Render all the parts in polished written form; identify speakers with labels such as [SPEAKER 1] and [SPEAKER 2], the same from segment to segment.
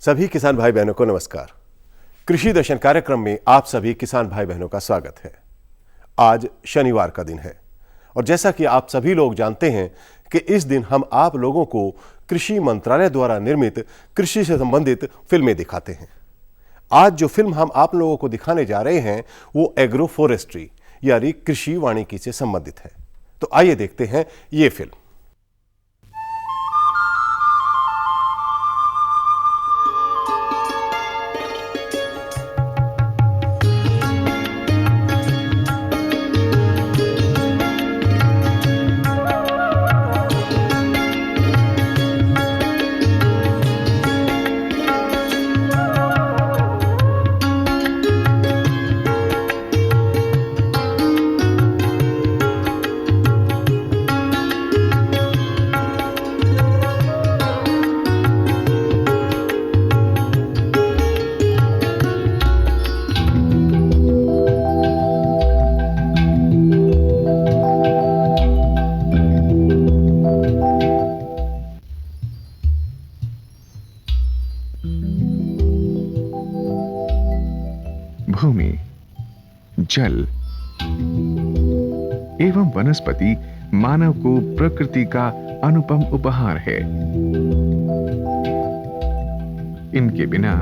[SPEAKER 1] सभी किसान भाई बहनों को नमस्कार। कृषि दर्शन कार्यक्रम में आप सभी किसान भाई बहनों का स्वागत है। आज शनिवार का दिन है और जैसा कि आप सभी लोग जानते हैं कि इस दिन हम आप लोगों को कृषि मंत्रालय द्वारा निर्मित कृषि से संबंधित फिल्में दिखाते हैं। आज जो फिल्म हम आप लोगों को दिखाने जा रहे हैं वो एग्रो फॉरेस्ट्री यानी कृषि वानिकी से संबंधित है। तो आइए देखते हैं ये फिल्म।
[SPEAKER 2] भूमि, जल एवं वनस्पति मानव को प्रकृति का अनुपम उपहार है। इनके बिना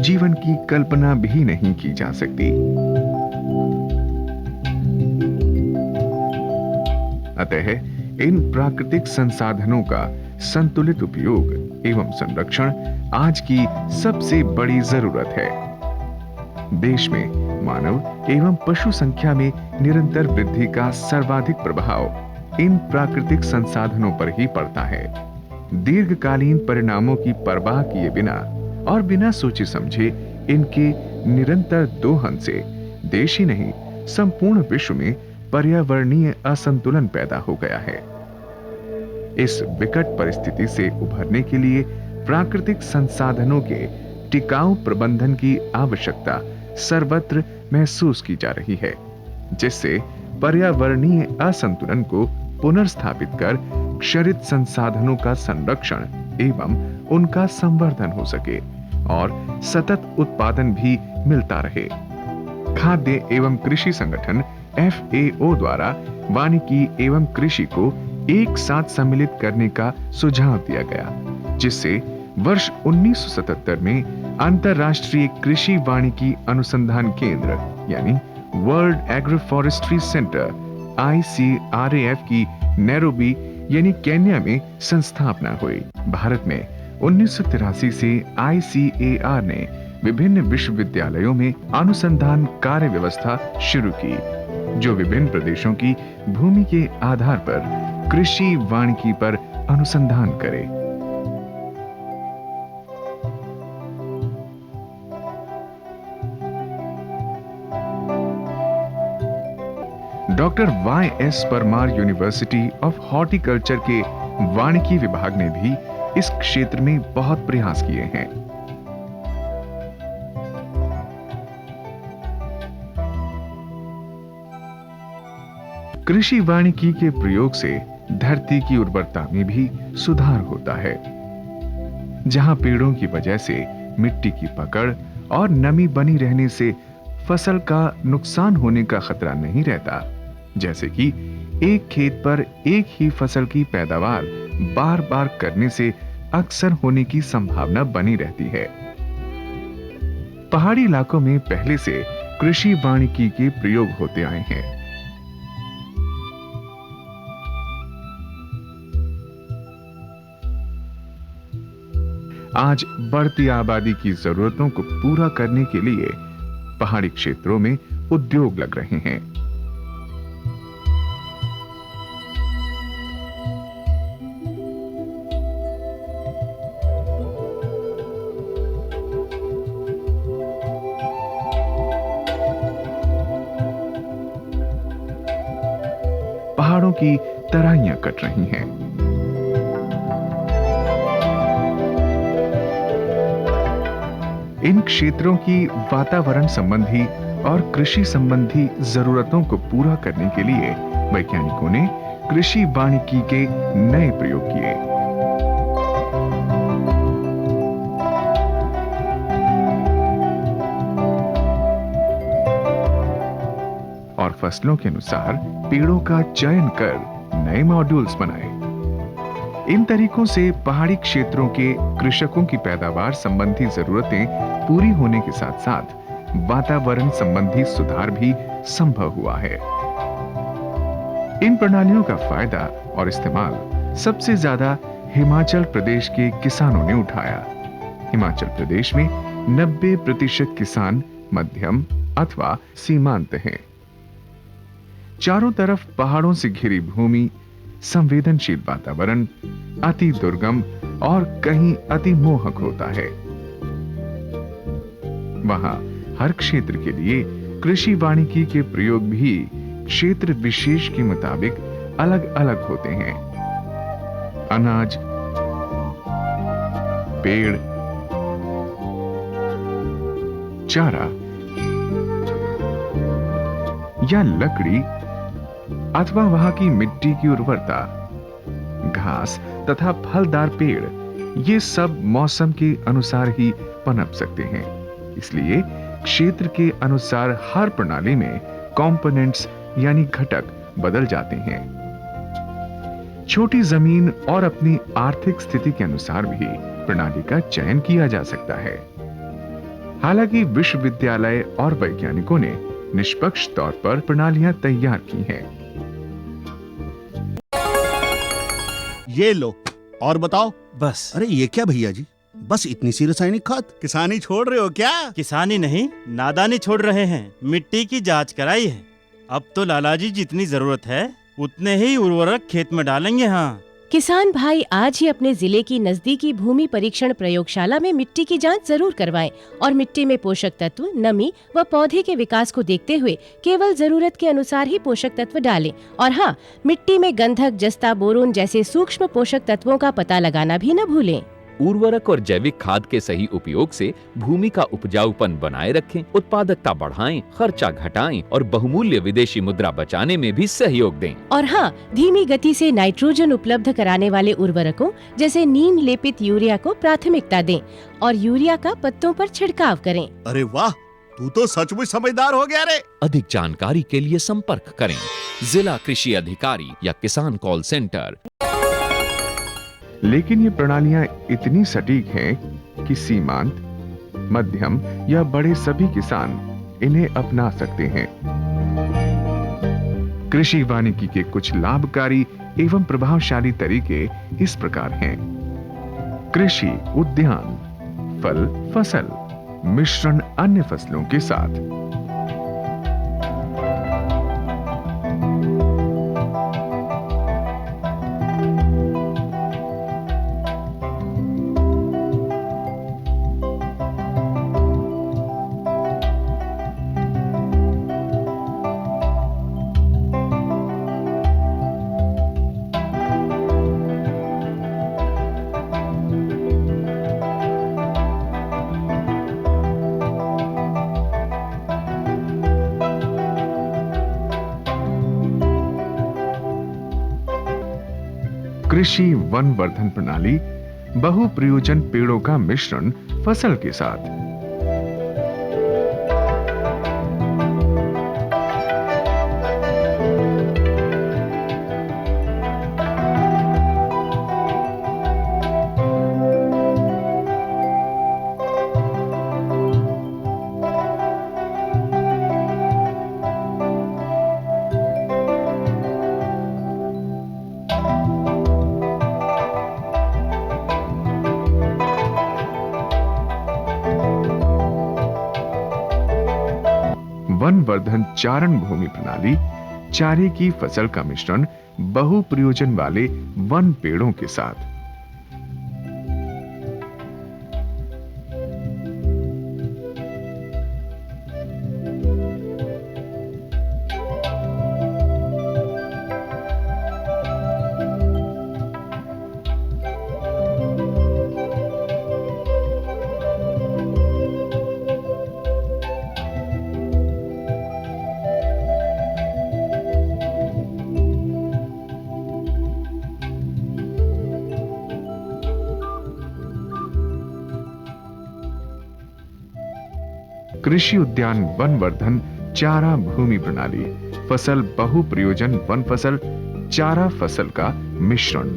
[SPEAKER 2] जीवन की कल्पना भी नहीं की जा सकती। अतः इन प्राकृतिक संसाधनों का संतुलित उपयोग एवं संरक्षण आज की सबसे बड़ी जरूरत है। देश में मानव एवं पशु संख्या में निरंतर वृद्धि का सर्वाधिक प्रभाव इन प्राकृतिक संसाधनों पर ही पड़ता है। दीर्घकालीन परिणामों की परवाह किए बिना और बिना सोचे समझे इनके निरंतर दोहन से देश ही नहीं संपूर्ण विश्व में पर्यावरणीय असंतुलन पैदा हो गया है। इस विकट परिस्थिति से उभरने के लिए प्राकृतिक संसाधनों के टिकाऊ प्रबंधन की आवश्यकता सर्वत्र महसूस की जा रही है, जिससे पर्यावरणीय असंतुलन को पुनर्स्थापित कर क्षरित संसाधनों का संरक्षण एवं उनका संवर्धन हो सके और सतत उत्पादन भी मिलता रहे। खाद्य एवं कृषि संगठन FAO द्वारा वानिकी एवं कृषि को एक साथ सम्मिलित करने का सुझाव दिया गया, जिससे वर्ष 1977 में अंतरराष्ट्रीय कृषि वानिकी अनुसंधान केंद्र यानी world agro forestry centre ICRAF की नैरोबी यानी केन्या में संस्थापना हुई। भारत में 1983 से ICAR ने विभिन्न विश्वविद्यालयों में अनुसंधान कार्य व्यवस्था शुरू की, जो विभिन्न प्रदेशों की भूमि के आधार पर कृषि वानिकी पर अनुसंधान करे। Doctor YS Parmar university of horticulture के वानिकी विभाग ने भी इस क्षेत्र में बहुत प्रयास किए हैं। कृषि वानिकी के प्रयोग से धरती की उर्वरता में भी सुधार होता है। जहां पेड़ों की वजह से मिट्टी की पकड़ और नमी बनी रहने से फसल का नुकसान होने का खतरा नहीं रहता, जैसे कि एक खेत पर एक ही फसल की पैदावार बार बार करने से अक्सर होने की संभावना बनी रहती है। पहाड़ी इलाकों में पहले से कृषि वानिकी के प्रयोग होते आए हैं। आज बढ़ती आबादी की जरूरतों को पूरा करने के लिए पहाड़ी क्षेत्रों में उद्योग लग रहे हैं। पहाड़ों की तराइयां कट रही हैं। इन क्षेत्रों की वातावरण संबंधी और कृषि संबंधी जरूरतों को पूरा करने के लिए वैज्ञानिकों ने कृषि वानिकी के नए प्रयोग किए। और फसलों के अनुसार पेड़ों का चयन कर नए मॉड्यूल्स बनाए। इन तरीकों से पहाड़ी क्षेत्रों के कृषकों की पैदावार संबंधी जरूरतें पूरी होने के साथ साथ वातावरण संबंधी सुधार भी संभव हुआ है। इन प्रणालियों का फायदा और इस्तेमाल सबसे ज्यादा हिमाचल प्रदेश के किसानों ने उठाया। हिमाचल प्रदेश में 90% किसान मध्यम अथवा सीमांत हैं। चारों तरफ पहाड़ों से घिरी भूमि, संवेदनशील वातावरण, अति दुर्गम और कहीं अति मोहक होता है। वहां हर क्षेत्र के लिए कृषि वानिकी के प्रयोग भी क्षेत्र विशेष के मुताबिक अलग अलग होते हैं। अनाज, पेड़, चारा या लकड़ी अथवा वहां की मिट्टी की उर्वरता, घास तथा फलदार पेड़, ये सब मौसम के अनुसार ही पनप सकते हैं। इसलिए क्षेत्र के अनुसार हर प्रणाली में कंपोनेंट्स यानी घटक बदल जाते हैं। छोटी जमीन और अपनी आर्थिक स्थिति के अनुसार भी प्रणाली का चयन किया जा सकता है। हालांकि विश्वविद्यालय और वैज्ञानिकों ने निष्पक्ष तौर पर प्रणालियां तैयार की हैं।
[SPEAKER 3] ये लो और बताओ।
[SPEAKER 4] बस।
[SPEAKER 3] अरे ये क्या भैया जी, बस इतनी सी रासायनिक खाद? किसानी छोड़ रहे हो क्या?
[SPEAKER 4] किसानी नहीं, नादानी छोड़ रहे हैं। मिट्टी की जांच कराई है। अब तो लालाजी जितनी जरूरत है उतने ही उर्वरक खेत में डालेंगे। हाँ,
[SPEAKER 5] किसान भाई आज ही अपने जिले की नजदीकी भूमि परीक्षण प्रयोगशाला में मिट्टी की जांच जरूर करवाएं और मिट्टी में पोषक तत्व, नमी व पौधे के विकास को देखते हुए केवल जरूरत के अनुसार ही पोषक तत्व डालें। और हाँ, मिट्टी में गंधक, जस्ता, बोरोन जैसे सूक्ष्म पोषक तत्वों का पता लगाना भी न भूलें।
[SPEAKER 6] उर्वरक और जैविक खाद के सही उपयोग से भूमि का उपजाऊपन बनाए रखें, उत्पादकता बढ़ाएं, खर्चा घटाएं और बहुमूल्य विदेशी मुद्रा बचाने में भी सहयोग दें।
[SPEAKER 5] और हाँ, धीमी गति से नाइट्रोजन उपलब्ध कराने वाले उर्वरकों जैसे नीम लेपित यूरिया को प्राथमिकता दें और यूरिया का पत्तों पर छिड़काव करें।
[SPEAKER 3] अरे वाह, तू तो सचमुच समझदार हो गया रे।
[SPEAKER 6] अधिक जानकारी के लिए संपर्क करें जिला कृषि अधिकारी या किसान कॉल सेंटर।
[SPEAKER 2] लेकिन ये प्रणालियां इतनी सटीक हैं कि सीमांत, मध्यम या बड़े सभी किसान इन्हें अपना सकते हैं। कृषि वानिकी के कुछ लाभकारी एवं प्रभावशाली तरीके इस प्रकार हैं। कृषि उद्यान, फल फसल मिश्रण अन्य फसलों के साथ। कृषि वन वर्धन प्रणाली बहुप्रयोजन पेड़ों का मिश्रण फसल के साथ। वन वर्धन चारण भूमि प्रणाली चारे की फसल का मिश्रण बहुप्रयोजन वाले वन पेड़ों के साथ। कृषि उद्यान वन वर्धन चारा भूमि प्रणाली फसल बहुप्रयोजन वन फसल चारा फसल का मिश्रण।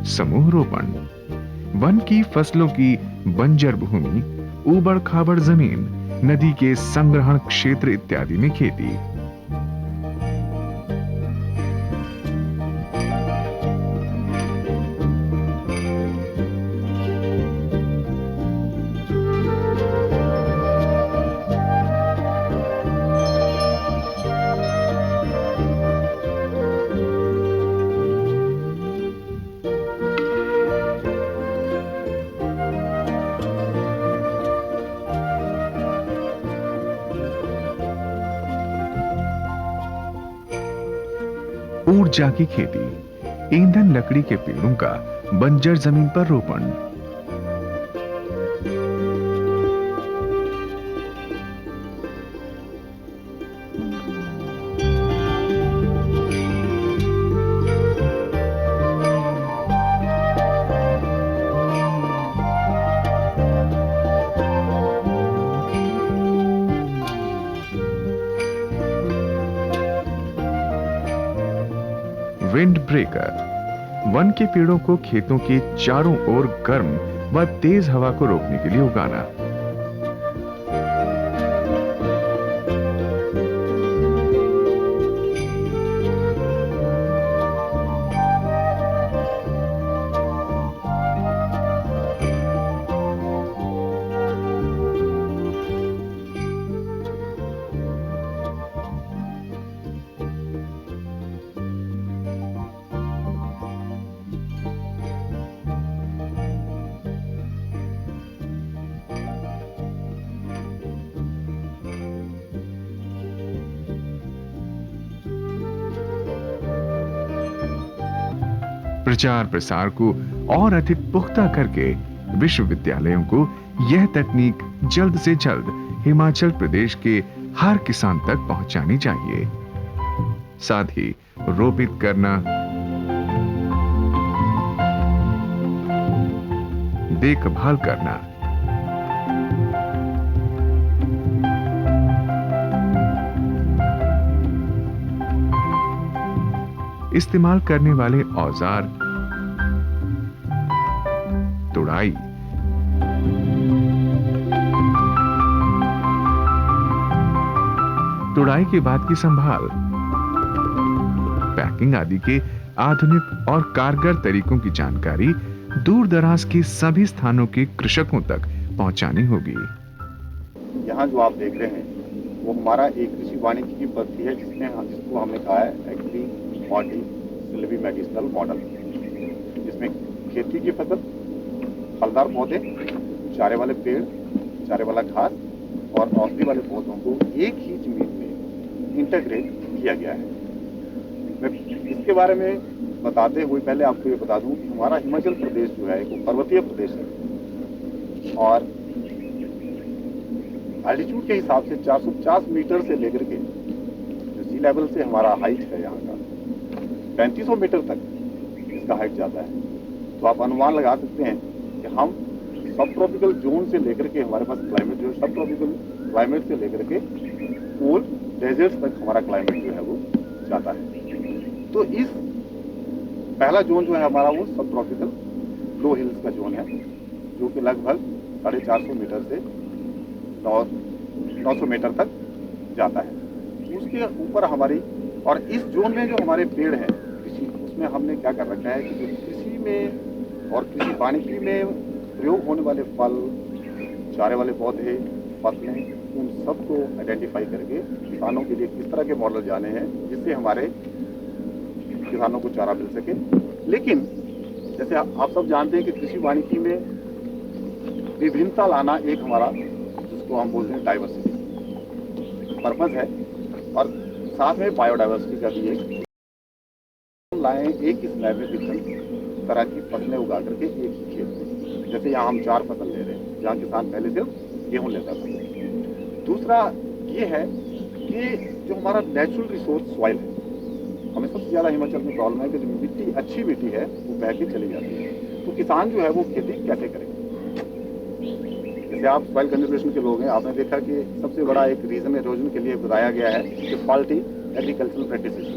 [SPEAKER 2] समूह रोपण, वन की फसलों की बंजर भूमि, ऊबड़ खाबड़ जमीन, नदी के संग्रहण क्षेत्र इत्यादि में खेती। ऊर्जा की खेती, ईंधन लकड़ी के पेड़ों का बंजर जमीन पर रोपण। विंड ब्रेकर, वन के पेड़ों को खेतों के चारों ओर गर्म व तेज हवा को रोकने के लिए उगाना। प्रचार प्रसार को और अधिक पुख्ता करके विश्वविद्यालयों को यह तकनीक जल्द से जल्द हिमाचल प्रदेश के हर किसान तक पहुंचानी चाहिए। साथ ही रोपित करना, देखभाल करना, इस्तेमाल करने वाले औजार, तुड़ाई, तुड़ाई के बाद की संभाल, पैकिंग आदि के आधुनिक और कारगर तरीकों की जानकारी दूर दराज के सभी स्थानों के कृषकों तक पहुंचानी होगी।
[SPEAKER 7] यहाँ जो आप देख रहे हैं वो हमारा एक कृषि वानिकी की पद्धति है जिसको हमने कहा है agri multi silvi medicinal model, जिसमें खेती की फसल, फलदार पौधे, चारे वाले पेड़, चारे वाला घास और औषधि वाले पौधों को एक ही जमीन में इंटीग्रेट किया गया है। मैं इसके बारे में बताते हुए पहले आपको ये बता दूं कि हमारा हिमाचल प्रदेश जो है एक पर्वतीय प्रदेश है और एल्टीट्यूड के हिसाब से 450 मीटर से लेकर के जो सी लेवल से हमारा हाइट है यहाँ का 3500 मीटर तक इसका हाइट जाता है। तो आप अनुमान लगा सकते हैं कि हम सब ट्रॉपिकल जोन से लेकर के हमारे पास क्लाइमेट जो है सब ट्रॉपिकल क्लाइमेट से लेकर के कोल्ड डेजर्ट्स तक हमारा क्लाइमेट जो है वो जाता है। तो इस पहला जोन जो है हमारा वो सब ट्रॉपिकल लो हिल्स का जोन है, जो कि लगभग 450 मीटर से 900 मीटर तक जाता है। उसके ऊपर हमारी और इस जोन में जो हमारे पेड़ हैं कृषि, उसमें हमने क्या कर रखा है कि जो कृषि में और कृषि वानिकी में प्रयोग होने वाले फल, चारे वाले पौधे, फसलें, उन सबको आइडेंटिफाई करके किसानों के लिए किस तरह के मॉडल जाने हैं जिससे हमारे किसानों को चारा मिल सके। लेकिन जैसे आप सब जानते हैं कि कृषि वानिकी में विभिन्नता लाना एक हमारा, जिसको हम बोलते हैं डाइवर्सिटी, पर्पज है, और साथ में बायोडाइवर्सिटी का भी एक लाएं एक ही स्लैब में डिफरेंट तरह की फसलें उगा करके एक ही खेत में। जैसे यहाँ हम 4 फसल ले रहे हैं, जहाँ किसान पहले सिर्फ गेहूँ लेता था। दूसरा ये है कि जो हमारा नेचुरल रिसोर्स सॉइल है, हमें सबसे ज़्यादा हिमाचल में प्रॉब्लम है कि जो मिट्टी, अच्छी मिट्टी है वो बह के चली जाती है, तो किसान जो है वो खेती कैसे करेंगे। जैसे आप सॉइल कंजर्वेशन के लोग हैं, आपने देखा कि सबसे बड़ा एक रीजन एरोजन के लिए बताया गया है कि फॉल्टी एग्रीकल्चरल प्रैक्टिसेस।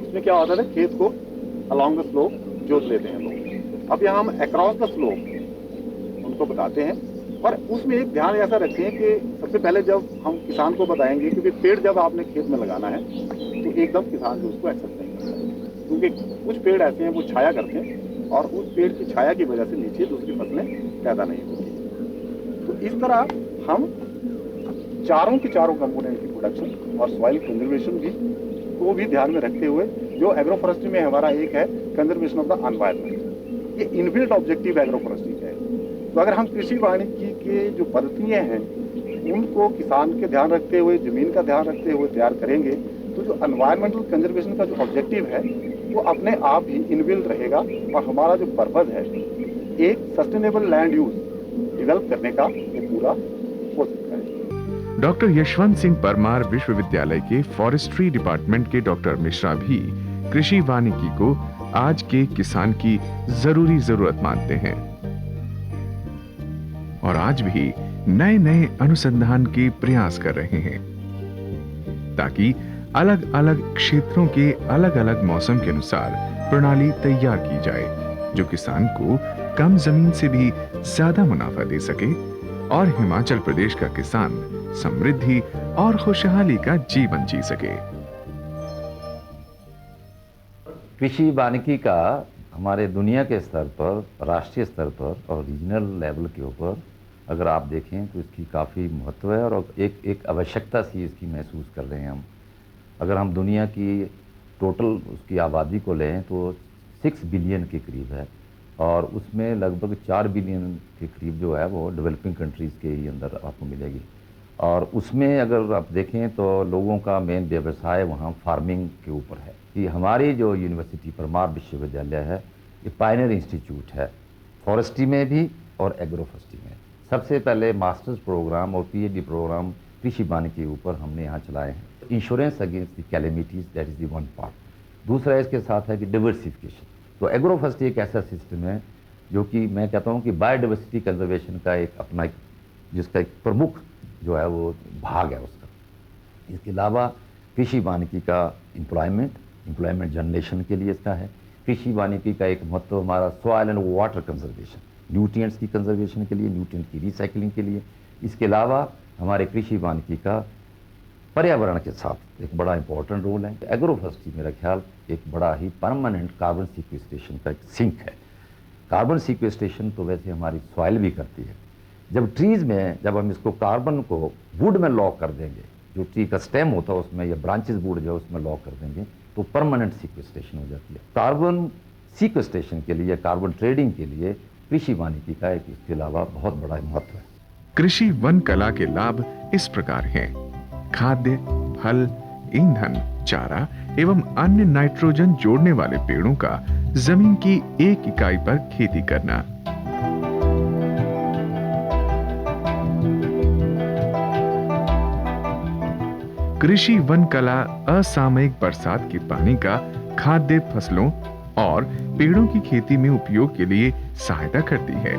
[SPEAKER 7] उसमें क्या होता है, खेत को अलॉन्ग द स्लोप जोत लेते हैं लोग। अब यहाँ हम अक्रॉस द स्लोप उनको बताते हैं, और उसमें एक ध्यान ऐसा रखते हैं कि सबसे पहले जब हम किसान को बताएंगे, क्योंकि पेड़ जब आपने खेत में लगाना है तो एकदम किसान जो उसको एक्सेप्ट नहीं करता है, क्योंकि कुछ पेड़ ऐसे हैं वो छाया करते हैं और उस पेड़ की छाया की वजह से नीचे दूसरी फसलें पैदा नहीं होती। तो इस तरह हम चारों के चारों कंपोनेंट की प्रोडक्शन और सॉइल कंजर्वेशन भी को भी ध्यान में रखते हुए, जो एग्रो फॉरेस्ट्री में हमारा एक है कंजर्वेशन ऑफ द एनवायरनमेंट, ये इनबिल्ट ऑब्जेक्टिव एग्रो फॉरेस्ट्री का है। तो अगर हम कृषि वानिकी के जो पद्धतियाँ हैं उनको किसान के ध्यान रखते हुए, जमीन का ध्यान रखते हुए तैयार करेंगे, तो जो एनवायरमेंटल कंजर्वेशन का जो ऑब्जेक्टिव है वो अपने आप ही इनबिल्ट रहेगा, और हमारा जो पर्पज है एक सस्टेनेबल लैंड यूज डेवलप करने का, वो पूरा हो सकता है।
[SPEAKER 2] डॉक्टर यशवंत सिंह परमार विश्वविद्यालय के फॉरेस्ट्री डिपार्टमेंट के डॉक्टर मिश्रा भी कृषि वानिकी को आज के किसान की जरूरी जरूरत मानते हैं, और आज भी नए नए अनुसंधान के प्रयास कर रहे हैं ताकि अलग अलग क्षेत्रों के अलग अलग मौसम के अनुसार प्रणाली तैयार की जाए जो किसान को कम जमीन से भी ज्यादा मुनाफा दे सके और हिमाचल प्रदेश का किसान समृद्धि और खुशहाली का जीवन जी सके।
[SPEAKER 8] कृषि वानिकी का हमारे दुनिया के स्तर पर, राष्ट्रीय स्तर पर और रीजनल लेवल के ऊपर अगर आप देखें तो इसकी काफ़ी महत्व है, और एक आवश्यकता सी इसकी महसूस कर रहे हैं हम। अगर हम दुनिया की टोटल उसकी आबादी को लें तो 6 बिलियन के करीब है, और उसमें लगभग 4 बिलियन के करीब जो है वो डेवलपिंग कंट्रीज़ के ही अंदर आपको मिलेगी। और उसमें अगर आप देखें तो लोगों का मेन व्यवसाय वहाँ फार्मिंग के ऊपर है। कि हमारी जो यूनिवर्सिटी परमार विश्वविद्यालय है ये पायनियर इंस्टीट्यूट है फॉरेस्ट्री में भी और एग्रो फॉरेस्ट्री में। सबसे पहले मास्टर्स प्रोग्राम और पीएचडी प्रोग्राम कृषि वानिकी के ऊपर हमने यहाँ चलाए हैं। Insurance against the calamities, that is the one part. दूसरा इसके साथ है कि डिवर्सिफिकेशन। तो एग्रो फॉरेस्ट्री एक ऐसा सिस्टम है जो कि मैं कहता हूँ कि बायोडाइवर्सिटी कंजर्वेशन का एक अपना जिसका एक प्रमुख जो है वो भाग है उसका। इसके अलावा कृषि वानिकी का एम्प्लॉयमेंट जनरेशन के लिए इसका है। कृषि वानिकी का एक महत्व हमारा soil and water conservation, nutrients की कंजर्वेशन के लिए, न्यूट्रिएंट की रिसाइकलिंग के लिए। इसके अलावा हमारे कृषि वानिकी का पर्यावरण के साथ एक बड़ा इंपॉर्टेंट रोल है। एग्रो फॉरेस्ट्री मेरा ख्याल एक बड़ा ही परमानेंट कार्बन सीक्वेस्ट्रेशन का एक सिंक है। कार्बन सीक्वेस्ट्रेशन तो वैसे हमारी सॉइल भी करती है। जब ट्रीज़ में जब हम इसको कार्बन को वुड में लॉक कर देंगे, जो ट्री का स्टेम होता है उसमें या ब्रांचेस वुड जो है उसमें लॉक कर देंगे तो परमानेंट सीक्वेस्ट्रेशन हो जाती है। कार्बन सीक्वेस्ट्रेशन के लिए, कार्बन ट्रेडिंग के लिए कृषि वानिकी का एक इसके अलावा बहुत बड़ा महत्व है।
[SPEAKER 2] कृषि वन कला के लाभ इस प्रकार हैं: खाद्य, फल, ईंधन, चारा एवं अन्य नाइट्रोजन जोड़ने वाले पेड़ों का जमीन की एक इकाई पर खेती करना। कृषि वन कला असामयिक बरसात के पानी का खाद्य फसलों और पेड़ों की खेती में उपयोग के लिए सहायता करती है।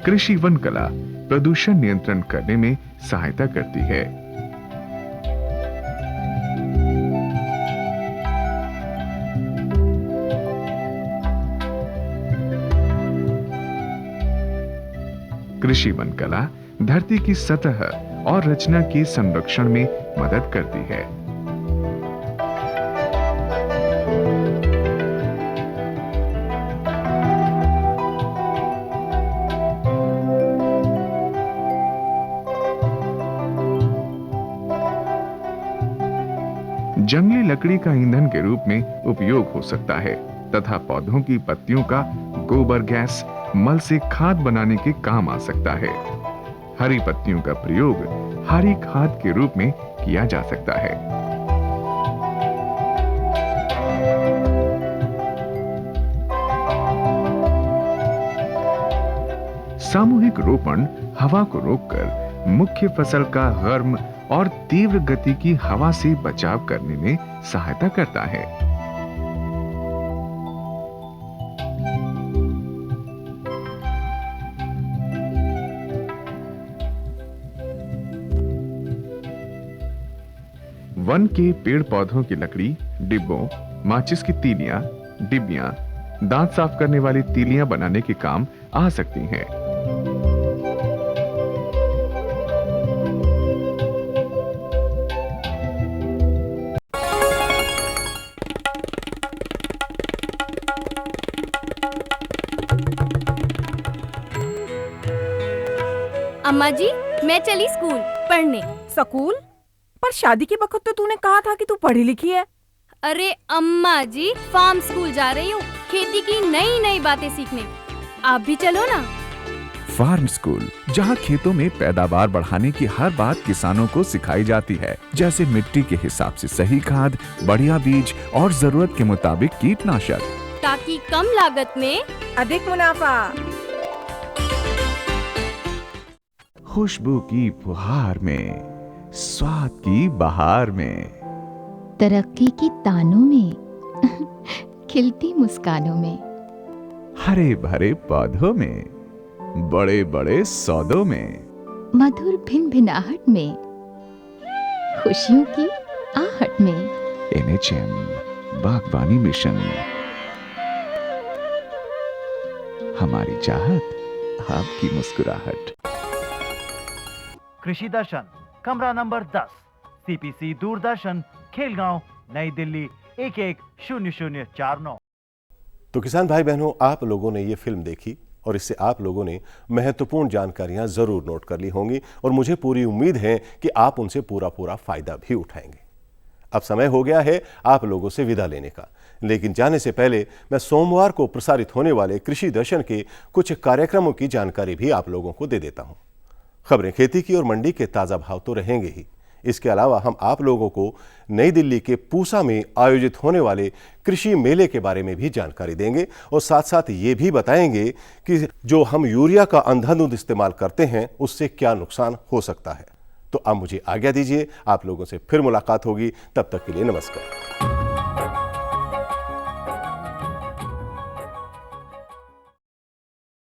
[SPEAKER 2] कृषि वन कला प्रदूषण नियंत्रण करने में सहायता करती है। कृषि वन कला धरती की सतह और रचना के संरक्षण में मदद करती है। जंगली लकड़ी का ईंधन के रूप में उपयोग हो सकता है तथा पौधों की पत्तियों का गोबर गैस मल से खाद बनाने के काम आ सकता है। हरी पत्तियों का प्रयोग हरी खाद के रूप में किया जा सकता है। सामूहिक रोपण हवा को रोककर मुख्य फसल का गर्म और तीव्र गति की हवा से बचाव करने में सहायता करता है। वन के पेड़ पौधों की लकड़ी, डिब्बों, माचिस की तीलियां, डिब्बियां, दांत साफ करने वाली तीलियां बनाने के काम आ सकती हैं।
[SPEAKER 9] अम्मा जी, मैं चली स्कूल पढ़ने।
[SPEAKER 10] स्कूल? पर शादी के वक्त तो तूने कहा था कि तू पढ़ी लिखी है।
[SPEAKER 9] अरे अम्मा जी, फार्म स्कूल जा रही हूँ, खेती की नई नई बातें सीखने। आप भी चलो ना।
[SPEAKER 11] फार्म स्कूल, जहाँ खेतों में पैदावार बढ़ाने की हर बात किसानों को सिखाई जाती है, जैसे मिट्टी के हिसाब से सही खाद, बढ़िया बीज और जरूरत के मुताबिक कीटनाशक,
[SPEAKER 9] ताकि कम लागत में
[SPEAKER 10] अधिक मुनाफा।
[SPEAKER 11] खुशबू की फुहार में, स्वाद की बहार में,
[SPEAKER 12] तरक्की की तानों में, खिलती मुस्कानों में,
[SPEAKER 11] हरे भरे पौधों में, बड़े बड़े सौदों में,
[SPEAKER 12] मधुर भिनभिनाहट में, खुशियों की आहट में।
[SPEAKER 11] NHM बागवानी मिशन, हमारी चाहत, आपकी मुस्कुराहट।
[SPEAKER 13] कृषि दर्शन, कमरा नंबर 10, CPC दूरदर्शन, खेलगांव, नई दिल्ली 110049।
[SPEAKER 1] तो किसान भाई बहनों, आप लोगों ने ये फिल्म देखी और इससे आप लोगों ने महत्वपूर्ण जानकारियां जरूर नोट कर ली होंगी और मुझे पूरी उम्मीद है कि आप उनसे पूरा फायदा भी उठाएंगे। अब समय हो गया है आप लोगों से विदा लेने का, लेकिन जाने से पहले मैं सोमवार को प्रसारित होने वाले कृषि दर्शन के कुछ कार्यक्रमों की जानकारी भी आप लोगों को दे देता हूं। खबरें खेती की और मंडी के ताजा भाव तो रहेंगे ही, इसके अलावा हम आप लोगों को नई दिल्ली के पूसा में आयोजित होने वाले कृषि मेले के बारे में भी जानकारी देंगे और साथ साथ ये भी बताएंगे कि जो हम यूरिया का अंधाधुंध इस्तेमाल करते हैं उससे क्या नुकसान हो सकता है। तो अब मुझे आज्ञा दीजिए, आप लोगों से फिर मुलाकात होगी, तब तक के लिए नमस्कार।